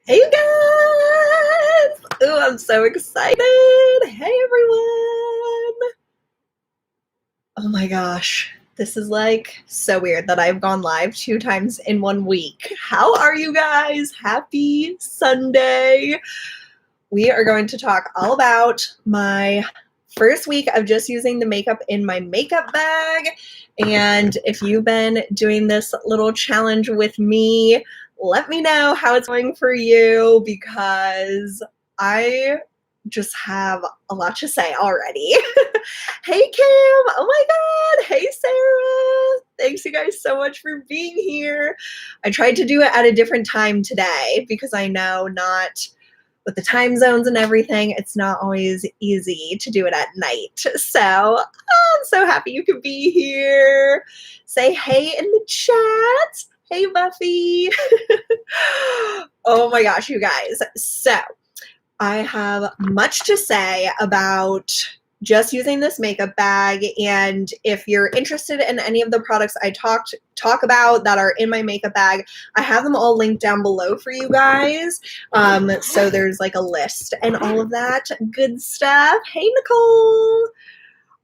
Hey you guys! Ooh, I'm so excited! Hey everyone! Oh my gosh, this is like so weird that I've gone live 2 times in 1 week. How are you guys? Happy Sunday! We are going to talk all about my first week of just using the makeup in my makeup bag. And if you've been doing this little challenge with me, let me know how it's going for you because I just have a lot to say already. Hey Kim! Oh my god! Hey Sarah! Thanks you guys so much for being here. I tried to do it at a different time today because I know not with the time zones and everything, it's not always easy to do it at night. So I'm so happy you could be here. Say hey in the chat. Hey, Buffy. Oh my gosh, you guys. So I have much to say about just using this makeup bag, and if you're interested in any of the products I talk about that are in my makeup bag, I have them all linked down below for you guys. So there's like a list and all of that good stuff. Hey Nicole.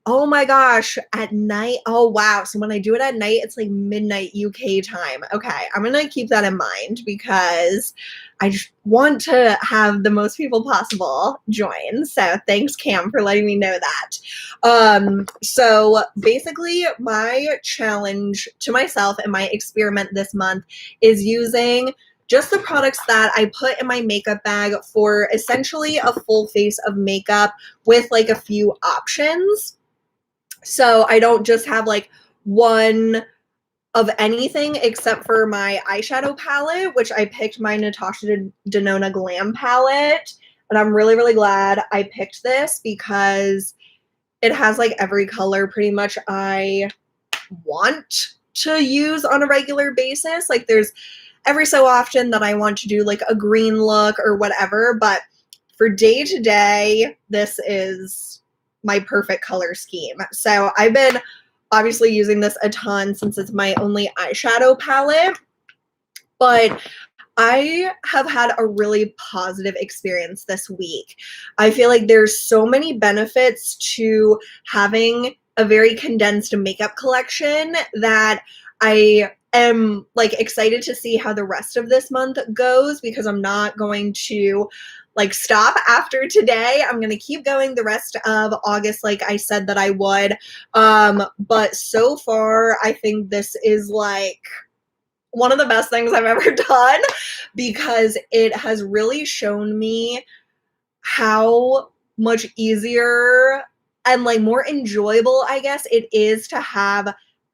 Oh my gosh, at night. Oh wow. So when I do it at night, it's like midnight UK time. Okay, I'm gonna keep that in mind because I just want to have the most people possible join. So thanks, Cam, for letting me know that. So basically, my challenge to myself and my experiment this month is using just the products that I put in my makeup bag for essentially a full face of makeup with like a few options. So I don't just have like one of anything except for my eyeshadow palette, which I picked my Natasha Denona Glam palette. And I'm really, really glad I picked this because it has like every color pretty much I want to use on a regular basis. Like there's every so often that I want to do like a green look or whatever, but for day to day, this is my perfect color scheme. So I've been obviously using this a ton since it's my only eyeshadow palette, but I have had a really positive experience this week. I feel like there's so many benefits to having a very condensed makeup collection that I am like excited to see how the rest of this month goes because I'm not going to like stop after today. I'm going to keep going the rest of August like I said that I would. But so far I think this is like one of the best things I've ever done because it has really shown me how much easier and like more enjoyable, I guess, it is to have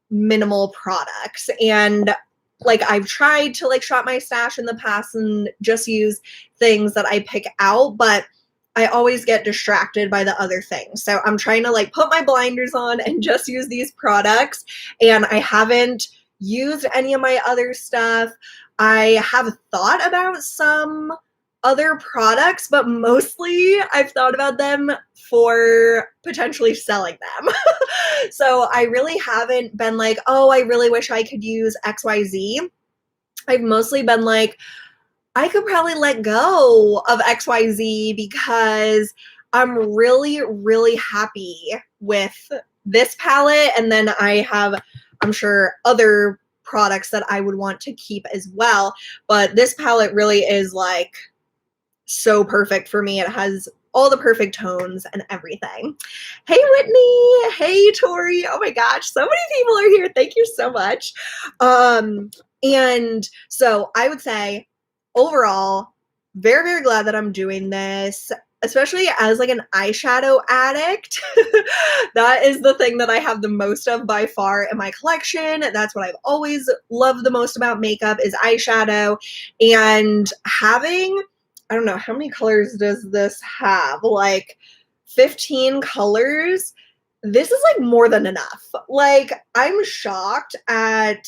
minimal products. And like I've tried to like shop my stash in the past and just use things that I pick out, but I always get distracted by the other things. So I'm trying to like put my blinders on and just use these products. And I haven't used any of my other stuff. I have thought about some other products, but mostly I've thought about them for potentially selling them. So I really haven't been like, oh, I really wish I could use XYZ. I've mostly been like, I could probably let go of XYZ because I'm really, really happy with this palette. And then I have, I'm sure, other products that I would want to keep as well. But this palette really is like so perfect for me. It has all the perfect tones and everything. Hey, Whitney. Hey, Tori. Oh my gosh, so many people are here. Thank you so much. And so I would say overall, very, very glad that I'm doing this, especially as like an eyeshadow addict. That is the thing that I have the most of by far in my collection. That's what I've always loved the most about makeup is eyeshadow. And having, I don't know, how many colors does this have? Like 15 colors. This is like more than enough. Like I'm shocked at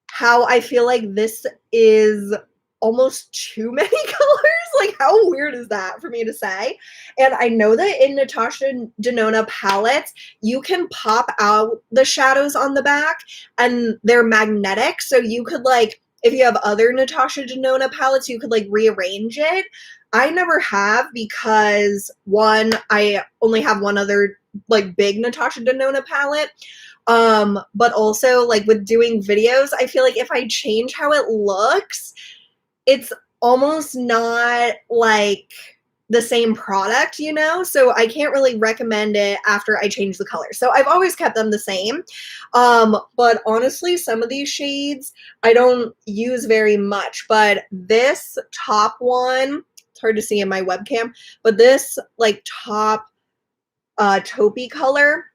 how I feel like this is almost too many colors. Like how weird is that for me to say? And I know that in Natasha Denona palettes, you can pop out the shadows on the back and they're magnetic. So you could like if you have other Natasha Denona palettes, you could like rearrange it. I never have because one, I only have one other like big Natasha Denona palette. But also like with doing videos, I feel like if I change how it looks, it's almost not like the same product, you know? So I can't really recommend it after I change the color. So I've always kept them the same. But honestly, some of these shades I don't use very much, but this top one, it's hard to see in my webcam, but this like top taupey color,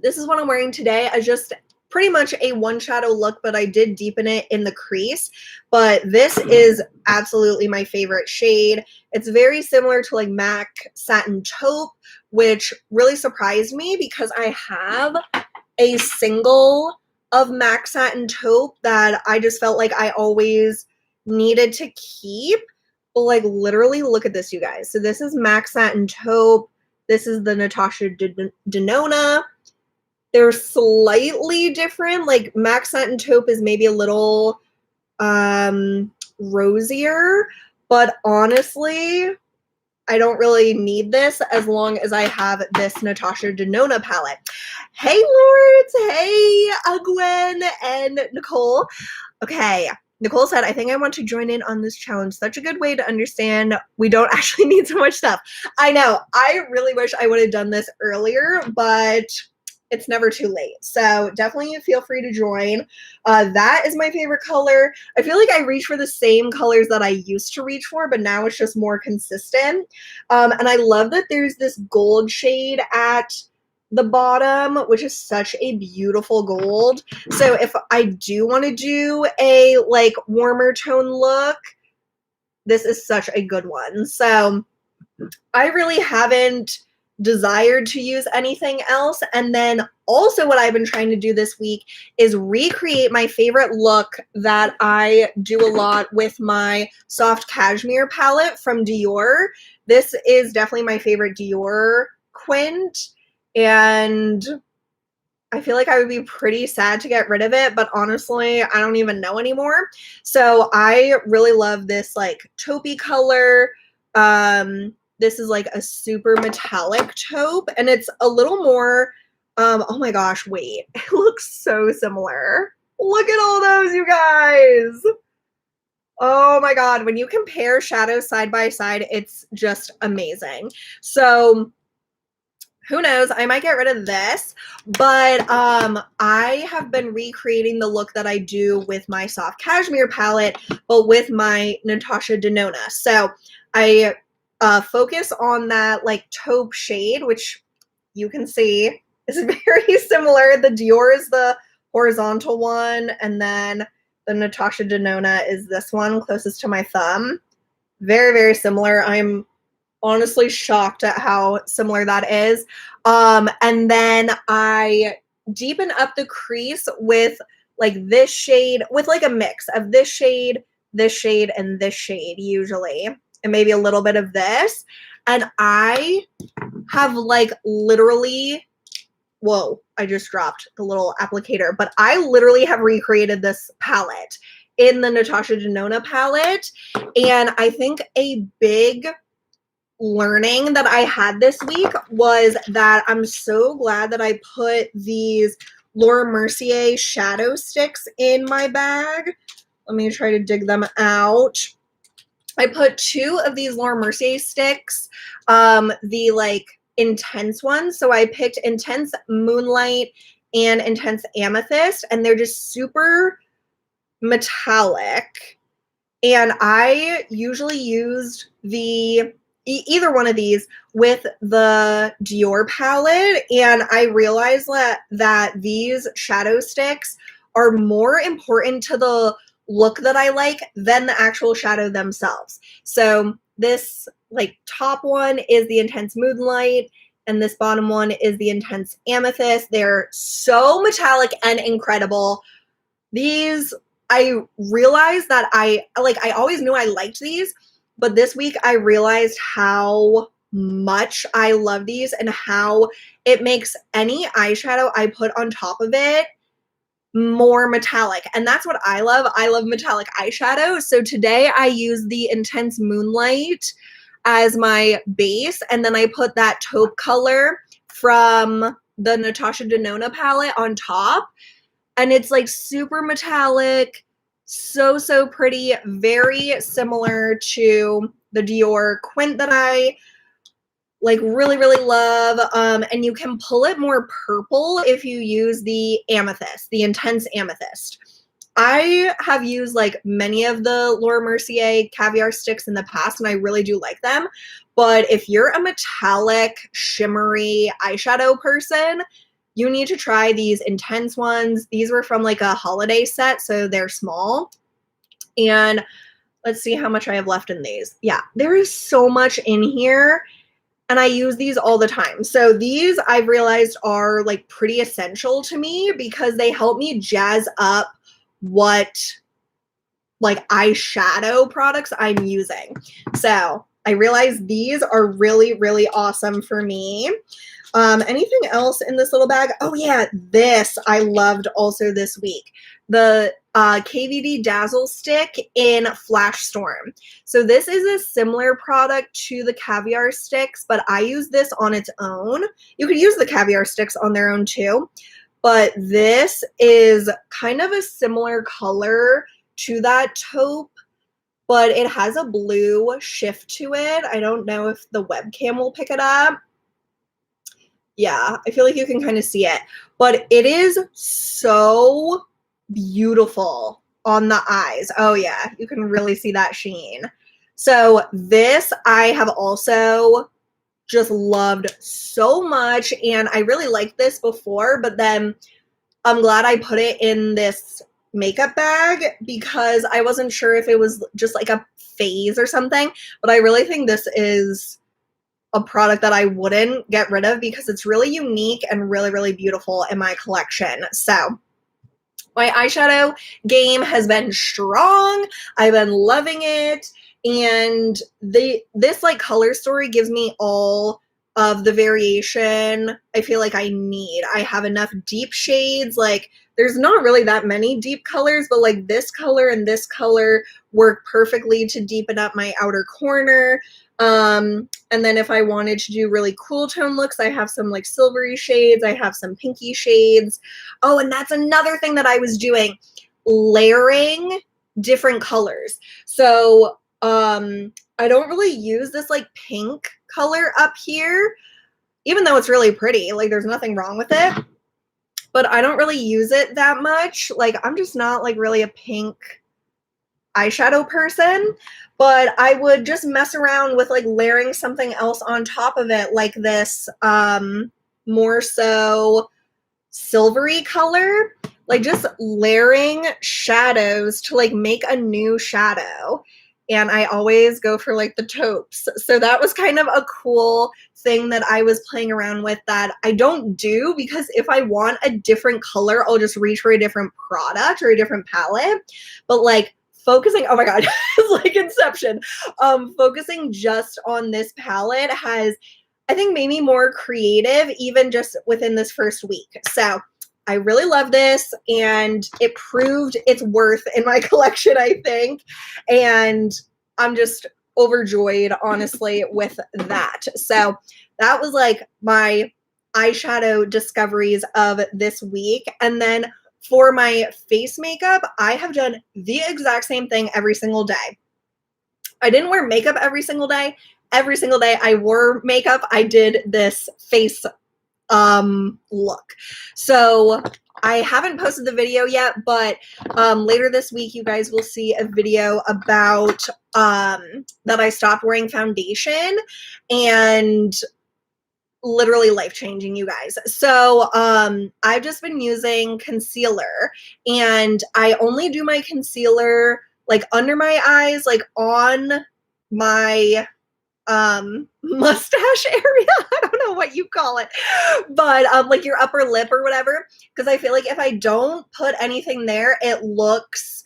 this is what I'm wearing today. I just pretty much a one shadow look, but I did deepen it in the crease. But this is absolutely my favorite shade. It's very similar to like MAC Satin Taupe, which really surprised me because I have a single of MAC Satin Taupe that I just felt like I always needed to keep. But like literally look at this, you guys. So this is MAC Satin Taupe. This is the Natasha Denona. They're slightly different. Like MAC Satin Taupe is maybe a little rosier, but honestly, I don't really need this as long as I have this Natasha Denona palette. Hey, Lords! Hey, Gwen and Nicole. Okay, Nicole said, I think I want to join in on this challenge. Such a good way to understand we don't actually need so much stuff. I know. I really wish I would have done this earlier, but it's never too late. So definitely feel free to join. That is my favorite color. I feel like I reach for the same colors that I used to reach for, but now it's just more consistent. And I love that there's this gold shade at the bottom, which is such a beautiful gold. So if I do want to do a like warmer tone look, this is such a good one. So I really haven't desired to use anything else. And then also what I've been trying to do this week is recreate my favorite look that I do a lot with my soft cashmere palette from Dior. This is definitely my favorite Dior quint, and I feel like I would be pretty sad to get rid of it, but honestly, I don't even know anymore. So I really love this like taupey color. This is like a super metallic taupe, and it's a little more, oh my gosh, wait, it looks so similar. Look at all those, you guys. Oh my God, when you compare shadows side by side, it's just amazing. So who knows, I might get rid of this, but I have been recreating the look that I do with my soft cashmere palette, but with my Natasha Denona. So I focus on that like taupe shade, which you can see is very similar. The Dior is the horizontal one, and then the Natasha Denona is this one closest to my thumb. Very, very similar. I'm honestly shocked at how similar that is. And then I deepen up the crease with like this shade, with like a mix of this shade, and this shade usually, and maybe a little bit of this. And I have like literally, whoa, I just dropped the little applicator, but I literally have recreated this palette in the Natasha Denona palette. And I think a big learning that I had this week was that I'm so glad that I put these Laura Mercier shadow sticks in my bag. Let me try to dig them out. I put 2 of these Laura Mercier sticks, the like intense ones. So I picked Intense Moonlight and Intense Amethyst, and they're just super metallic. And I usually used either one of these with the Dior palette, and I realized that these shadow sticks are more important to the look that I like than the actual shadow themselves. So this like top one is the Intense Moonlight, and this bottom one is the Intense Amethyst. They're so metallic and incredible. These, I realized that I always knew I liked these, but this week I realized how much I love these and how it makes any eyeshadow I put on top of it more metallic, and that's what I love. I love metallic eyeshadow. So today I use the Intense Moonlight as my base, and then I put that taupe color from the Natasha Denona palette on top, and it's like super metallic, so pretty, very similar to the Dior Quint that I like really love. And you can pull it more purple if you use the amethyst, the Intense Amethyst. I have used like many of the Laura Mercier caviar sticks in the past, and I really do like them. But if you're a metallic, shimmery eyeshadow person, you need to try these Intense ones. These were from like a holiday set, so they're small. And let's see how much I have left in these. Yeah, there is so much in here, and I use these all the time. So these I've realized are like pretty essential to me because they help me jazz up what like eyeshadow products I'm using. So I realize these are really awesome for me. Anything else in this little bag? Oh yeah, this I loved also this week. The KVD Dazzle Stick in Flash Storm. So this is a similar product to the caviar sticks, but I use this on its own. You could use the caviar sticks on their own too, but this is kind of a similar color to that taupe, but it has a blue shift to it. I don't know if the webcam will pick it up. Yeah, I feel like you can kind of see it, but it is so beautiful on the eyes. Oh yeah, you can really see that sheen. So this I have also just loved so much, and I really liked this before, but then I'm glad I put it in this makeup bag because I wasn't sure if it was just like a phase or something, but I really think this is a product that I wouldn't get rid of because it's really unique and really beautiful in my collection. So my eyeshadow game has been strong. I've been loving it. And this like color story gives me all of the variation I feel like I need. I have enough deep shades. Like there's not really that many deep colors, but like this color and this color work perfectly to deepen up my outer corner. And then if I wanted to do really cool tone looks, I have some like silvery shades. I have some pinky shades. Oh, and that's another thing that I was doing, layering different colors. So I don't really use this like pink color up here, even though it's really pretty. Like there's nothing wrong with it, but I don't really use it that much. Like I'm just not like really a pink eyeshadow person, but I would just mess around with like layering something else on top of it, like this more so silvery color, like just layering shadows to like make a new shadow. And I always go for like the taupes. So that was kind of a cool thing that I was playing around with that I don't do, because if I want a different color, I'll just reach for a different product or a different palette. But like focusing, oh my god, it's like Inception. Focusing just on this palette has, I think, made me more creative even just within this first week. So I really love this, and it proved its worth in my collection, I think. And I'm just overjoyed, honestly, with that. So that was like my eyeshadow discoveries of this week. And then for my face makeup, I have done the exact same thing every single day. I didn't wear makeup every single day. Every single day I wore makeup, I did this face look. So I haven't posted the video yet, but later this week you guys will see a video about that I stopped wearing foundation, and literally life-changing, you guys. So I've just been using concealer, and I only do my concealer like under my eyes, like on my mustache area. I don't know what you call it, but like your upper lip or whatever, because I feel like if I don't put anything there, it looks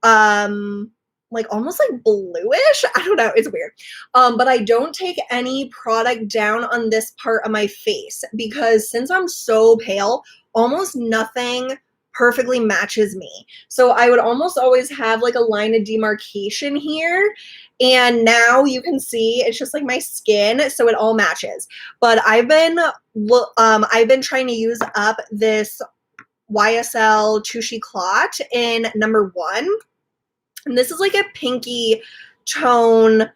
like almost like bluish. I don't know, it's weird. But I don't take any product down on this part of my face, because since I'm so pale, almost nothing perfectly matches me. So I would almost always have like a line of demarcation here. And now you can see it's just like my skin, so it all matches. But I've been trying to use up this YSL Touchy Clot in number 1. And this is like a pinky tone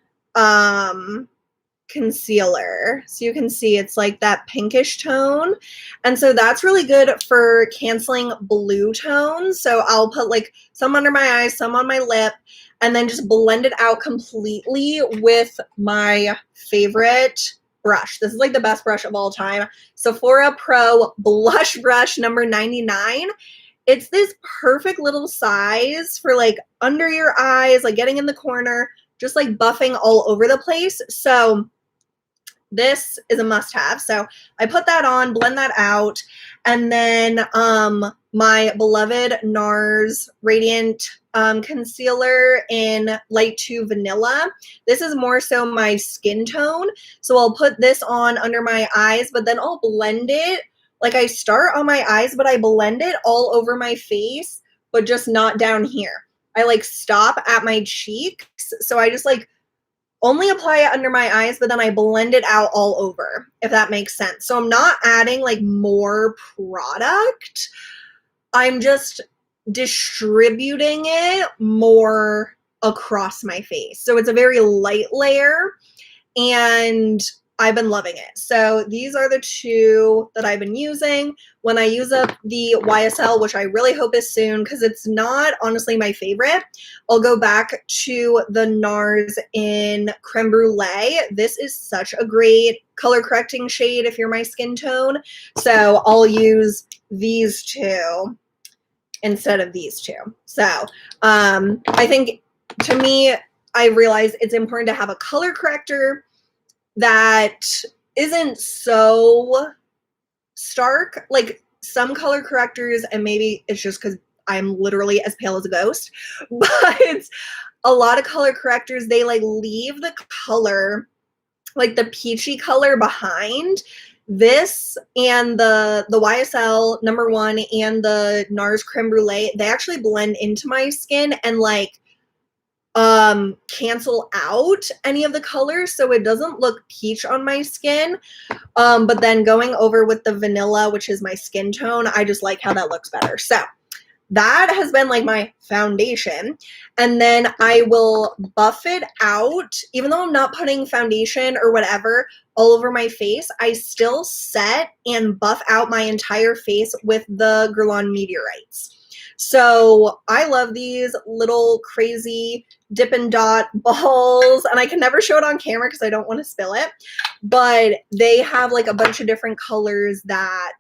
concealer. So you can see it's like that pinkish tone. And so that's really good for canceling blue tones. So I'll put like some under my eyes, some on my lip, and then just blend it out completely with my favorite brush. This is like the best brush of all time. Sephora Pro Blush Brush number 99. It's this perfect little size for like under your eyes, like getting in the corner, just like buffing all over the place. So this is a must-have. So I put that on, blend that out, and then my beloved NARS Radiant concealer in Light 2 Vanilla. This is more so my skin tone. So I'll put this on under my eyes, but then I'll blend it. Like I start on my eyes, but I blend it all over my face, but just not down here. I like stop at my cheeks. So I just like only apply it under my eyes, but then I blend it out all over, if that makes sense. So I'm not adding like more product. I'm just distributing it more across my face. So it's a very light layer, and I've been loving it. So these are the two that I've been using. When I use up the YSL, which I really hope is soon because it's not honestly my favorite, I'll go back to the NARS in Creme Brulee. This is such a great color correcting shade if you're my skin tone. So I'll use these two instead of these two. So I think, to me, I realize it's important to have a color corrector that isn't so stark. Like some color correctors, and maybe it's just because I'm literally as pale as a ghost, but a lot of color correctors, they like leave the color, like the peachy color behind. This and the YSL number 1 and the NARS Creme Brulee, they actually blend into my skin and like cancel out any of the colors, so it doesn't look peach on my skin. But then going over with the vanilla, which is my skin tone, I just like how that looks better. So that has been like my foundation. And then I will buff it out. Even though I'm not putting foundation or whatever all over my face, I still set and buff out my entire face with the Guerlain Meteorites. So I love these little crazy Dippin' Dot balls, and I can never show it on camera because I don't want to spill it, but they have like a bunch of different colors that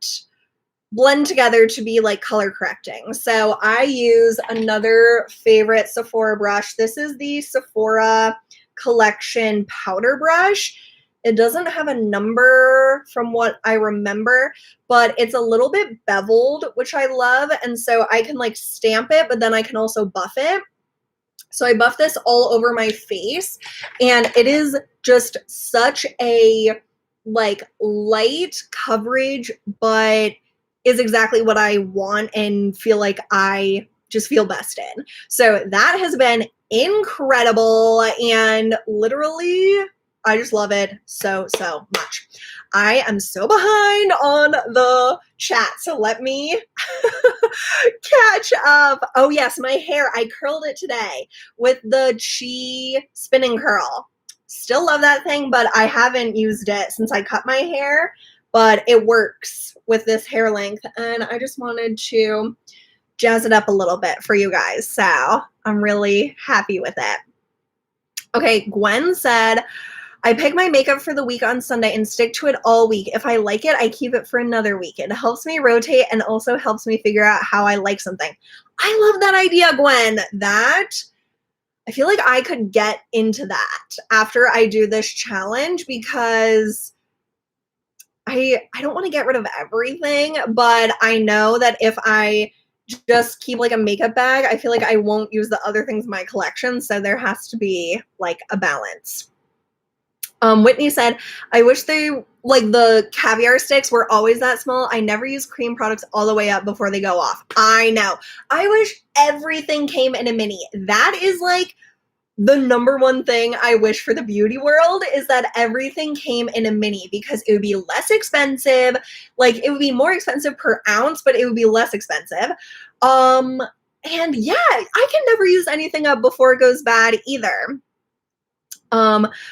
blend together to be like color correcting. So I use another favorite Sephora brush. This is the Sephora Collection powder brush. It doesn't have a number from what I remember, but it's a little bit beveled, which I love. And so I can like stamp it, but then I can also buff it. So I buff this all over my face, and it is just such a like light coverage, but is exactly what I want and feel like I just feel best in. So that has been incredible, and literally I just love it so much. I am so behind on the chat, so let me catch up. Oh yes, my hair, I curled it today with the Chi spinning curl. Still love that thing, but I haven't used it since I cut my hair, but it works with this hair length, and I just wanted to jazz it up a little bit for you guys, so I'm really happy with it. Okay, Gwen said, I pick my makeup for the week on Sunday and stick to it all week. If I like it, I keep it for another week. It helps me rotate and also helps me figure out how I like something. I love that idea, Gwen. That, I feel like I could get into that after I do this challenge, because I don't want to get rid of everything, but I know that if I just keep like a makeup bag, I feel like I won't use the other things in my collection, so there has to be like a balance. Whitney said, I wish they, like, the caviar sticks were always that small. I never use cream products all the way up before they go off. I know. I wish everything came in a mini. That is like the number one thing I wish for the beauty world, is that everything came in a mini, because it would be less expensive. Like, it would be more expensive per ounce, but it would be less expensive. And yeah, I can never use anything up before it goes bad either.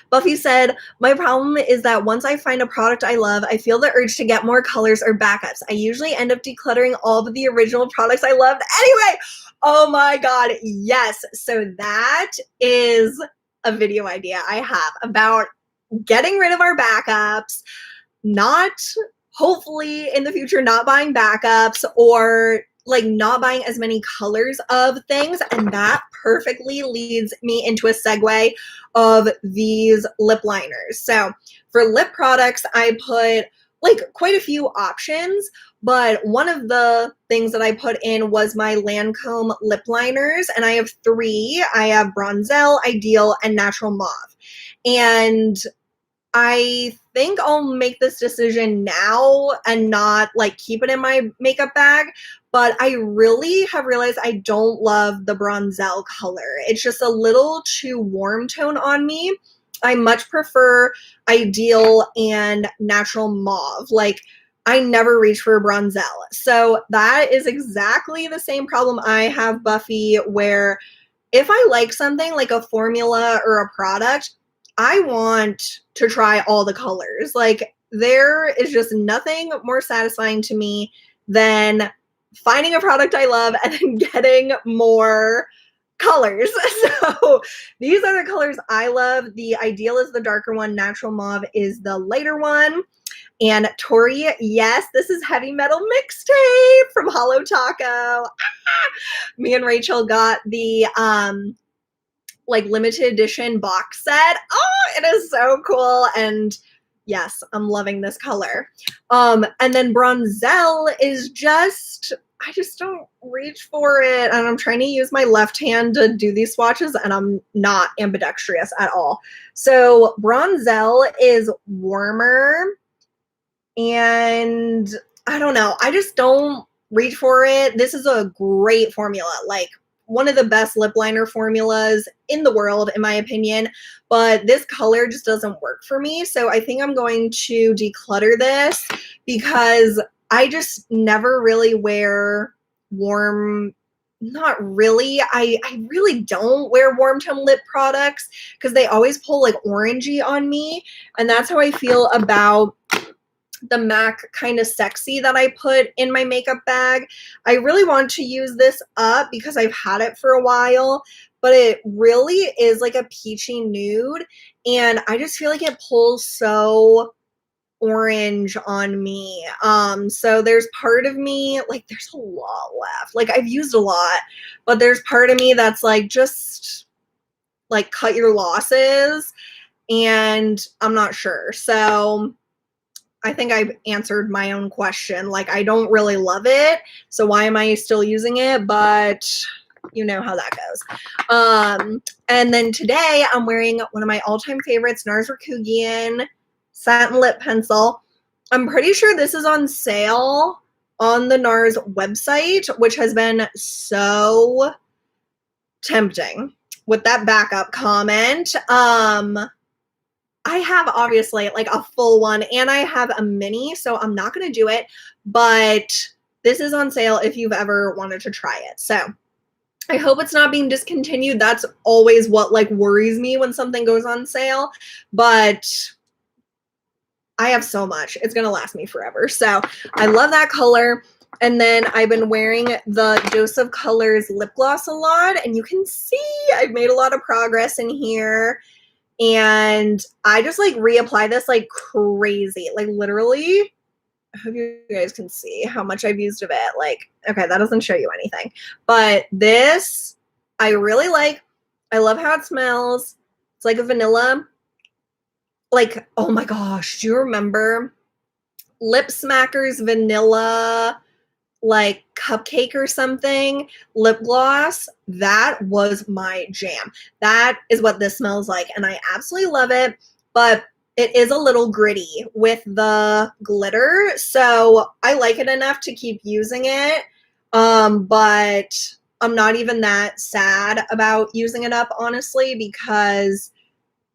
Buffy said, my problem is that once I find a product I love, I feel the urge to get more colors or backups. I usually end up decluttering all of the original products I loved anyway. Oh my God, yes. So that is a video idea I have about getting rid of our backups, not, hopefully in the future, not buying backups, or like not buying as many colors of things. And that perfectly leads me into a segue of these lip liners. So for lip products, I put like quite a few options, but one of the things that I put in was my Lancome lip liners, and I have 3. I have Bronzelle, Ideal, and Natural Mauve. And I think I'll make this decision now and not like keep it in my makeup bag, but I really have realized I don't love the Bronzelle color. It's just a little too warm tone on me. I much prefer Ideal and Natural Mauve. Like, I never reach for Bronzelle. So that is exactly the same problem I have, Buffy, where if I like something like a formula or a product, I want to try all the colors. Like, there is just nothing more satisfying to me than finding a product I love and then getting more colors. So these are the colors I love. The Ideal is the darker one. Natural Mauve is the lighter one. And Tori, yes, this is Heavy Metal Mixtape from Hollow Taco. Me and Rachel got the like limited edition box set. Oh, it is so cool. And yes, I'm loving this color. And then Bronzelle is just, I just don't reach for it. And I'm trying to use my left hand to do these swatches, and I'm not ambidextrous at all. So Bronzelle is warmer, and I don't know. I just don't reach for it. This is a great formula. Like, one of the best lip liner formulas in the world, in my opinion, but this color just doesn't work for me. So I think I'm going to declutter this, because I just never really wear warm, not really. I really don't wear warm tone lip products, because they always pull like orangey on me. And that's how I feel about the MAC Kind of Sexy that I put in my makeup bag. I really want to use this up because I've had it for a while, but it really is like a peachy nude, and I just feel like it pulls so orange on me. So there's part of me, like, there's a lot left. Like, I've used a lot, but there's part of me that's like, just like, cut your losses, and I'm not sure. So I think I've answered my own question. Like, I don't really love it, so why am I still using it? But you know how that goes. And then today I'm wearing one of my all-time favorites, NARS Rakugian Satin Lip Pencil. I'm pretty sure this is on sale on the NARS website, which has been so tempting with that backup comment. I have obviously like a full one, and I have a mini, so I'm not going to do it, but this is on sale if you've ever wanted to try it. So I hope it's not being discontinued. That's always what like worries me when something goes on sale, but I have so much. It's going to last me forever. So I love that color. And then I've been wearing the Dose of Colors lip gloss a lot, and you can see I've made a lot of progress in here. And I just like reapply this like crazy, like literally. I hope you guys can see how much I've used of it. Like, okay, that doesn't show you anything, but this I really like. I love how it smells. It's like a vanilla. Like, oh my gosh, do you remember Lip Smackers vanilla, like cupcake or something, lip gloss? That was my jam. That is what this smells like, and I absolutely love it. But it is a little gritty with the glitter, so I like it enough to keep using it, but I'm not even that sad about using it up, honestly, because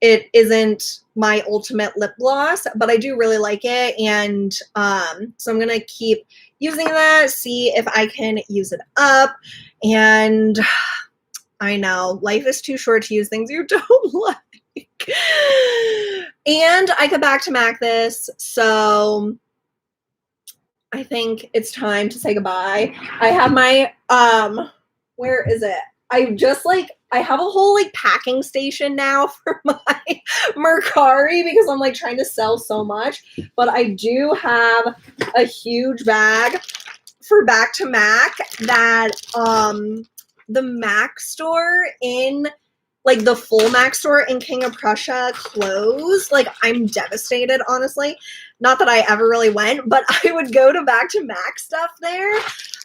it isn't my ultimate lip gloss, but I do really like it, and so I'm gonna keep using that, see if I can use it up, and I know, life is too short to use things you don't like. And I could back to Mac this, so I think it's time to say goodbye. I have my, where is it? I have a whole like packing station now for my Mercari because I'm like trying to sell so much, but I do have a huge bag for back to Mac that, the Mac store in, like the full Mac store in King of Prussia closed. Like, I'm devastated, honestly. Not that I ever really went, but I would go to back to Mac stuff there,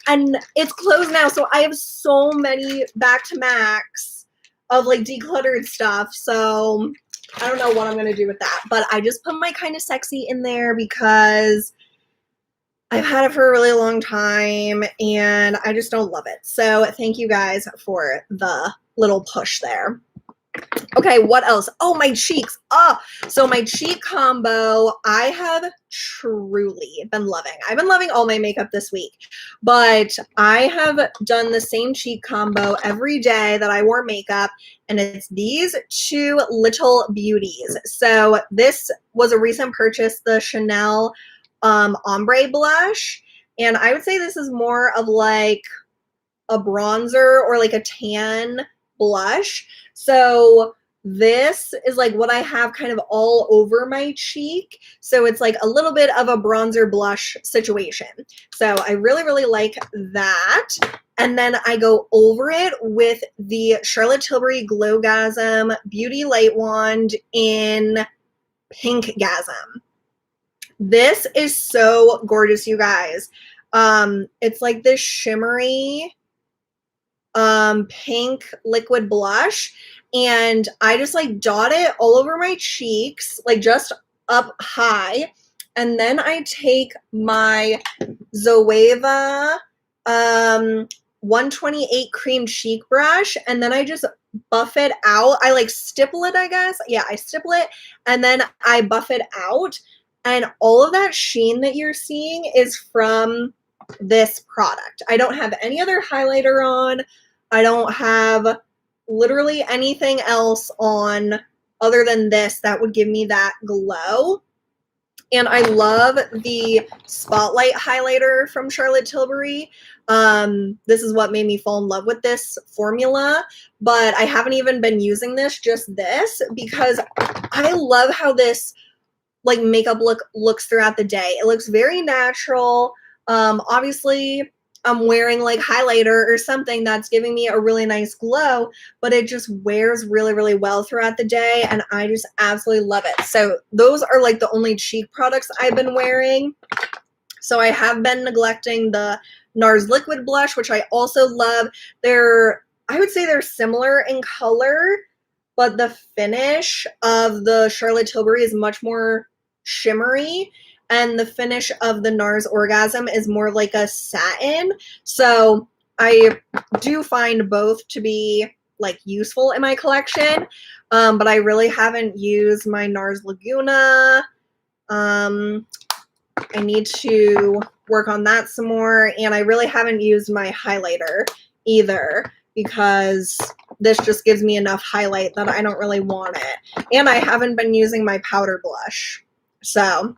and it's closed now. So I have so many back to Macs of like decluttered stuff. So I don't know what I'm gonna do with that, but I just put my Kind of Sexy in there because I've had it for a really long time and I just don't love it. So thank you guys for the little push there. Okay, what else? Oh, my cheeks. So my cheek combo, I have truly been loving. I've been loving all my makeup this week, but I have done the same cheek combo every day that I wore makeup, and it's these two little beauties. So this was a recent purchase, the Chanel ombre blush, and I would say this is more of like a bronzer or like a tan blush. So this is like what I have kind of all over my cheek. So it's like a little bit of a bronzer blush situation. So I really, really like that. And then I go over it with the Charlotte Tilbury Glowgasm Beauty Light Wand in Pink Gasm. This is so gorgeous, you guys. It's like this shimmery pink liquid blush, and I just like dot it all over my cheeks, like just up high, and then I take my Zoeva 128 cream cheek brush, and then I just buff it out. I like stipple it, I guess. Yeah, I stipple it, and then I buff it out, and all of that sheen that you're seeing is from this product. I don't have any other highlighter on. I don't have literally anything else on other than this that would give me that glow. And I love the Spotlight highlighter from Charlotte Tilbury. This is what made me fall in love with this formula, but I haven't even been using this, just this, because I love how this like makeup looks throughout the day. It looks very natural. Obviously I'm wearing like highlighter or something that's giving me a really nice glow, but it just wears really, really well throughout the day, and I just absolutely love it. So those are like the only cheek products I've been wearing. So I have been neglecting the NARS liquid blush, which I also love. I would say they're similar in color, but the finish of the Charlotte Tilbury is much more shimmery, and the finish of the NARS Orgasm is more like a satin. So I do find both to be like useful in my collection, but I really haven't used my NARS Laguna. I need to work on that some more, and I really haven't used my highlighter either, because this just gives me enough highlight that I don't really want it. And I haven't been using my powder blush. So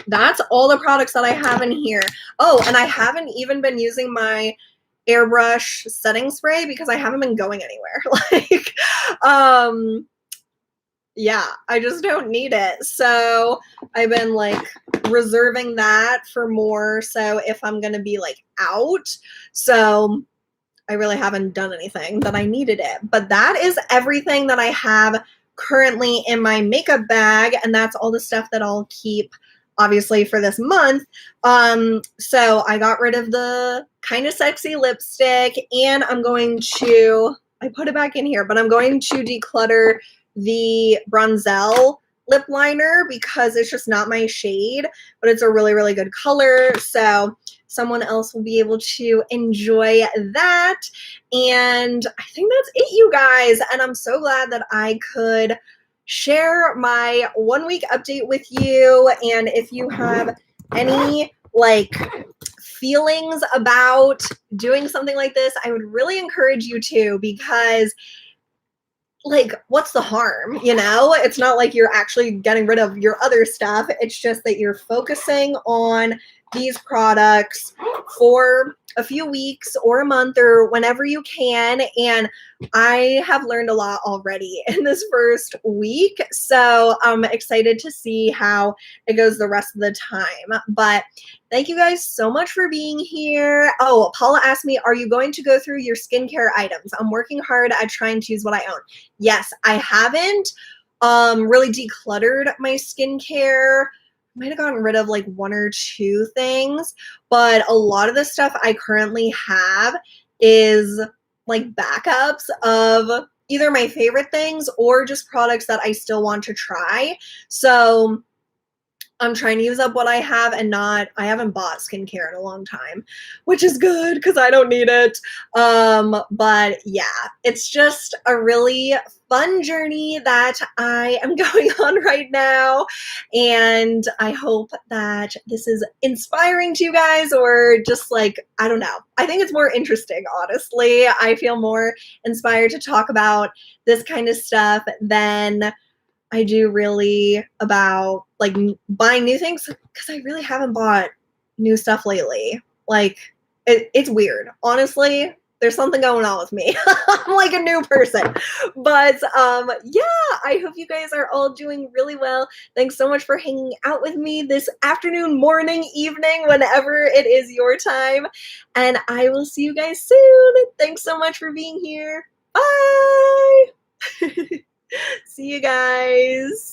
that's all the products that I have in here. Oh, and I haven't even been using my airbrush setting spray because I haven't been going anywhere. Yeah, I just don't need it. So I've been like reserving that for more, so if I'm gonna be like out. So I really haven't done anything that I needed it. But that is everything that I have currently in my makeup bag, and that's all the stuff that I'll keep obviously for this month. So I got rid of the Kind of Sexy lipstick, and I put it back in here, but I'm going to declutter the Bronzell lip liner because it's just not my shade, but it's a really, really good color. So someone else will be able to enjoy that. And I think that's it, you guys. And I'm so glad that I could share my 1 week update with you. And if you have any like feelings about doing something like this, I would really encourage you to, because like, what's the harm? You know, it's not like you're actually getting rid of your other stuff. It's just that you're focusing on these products for a few weeks or a month or whenever you can. And I have learned a lot already in this first week. So I'm excited to see how it goes the rest of the time. But thank you guys so much for being here. Oh, Paula asked me, are you going to go through your skincare items? I'm working hard at trying to choose what I own. Yes, I haven't really decluttered my skincare. Might have gotten rid of like 1 or 2 things, but a lot of the stuff I currently have is like backups of either my favorite things or just products that I still want to try. So I'm trying to use up what I have and I haven't bought skincare in a long time, which is good because I don't need it. But yeah, it's just a really fun journey that I am going on right now. And I hope that this is inspiring to you guys, or just like, I don't know. I think it's more interesting, honestly. I feel more inspired to talk about this kind of stuff than I do really about like buying new things, because I really haven't bought new stuff lately. Like it's weird. Honestly, there's something going on with me. I'm like a new person. But yeah, I hope you guys are all doing really well. Thanks so much for hanging out with me this afternoon, morning, evening, whenever it is your time. And I will see you guys soon. Thanks so much for being here. Bye. See you guys.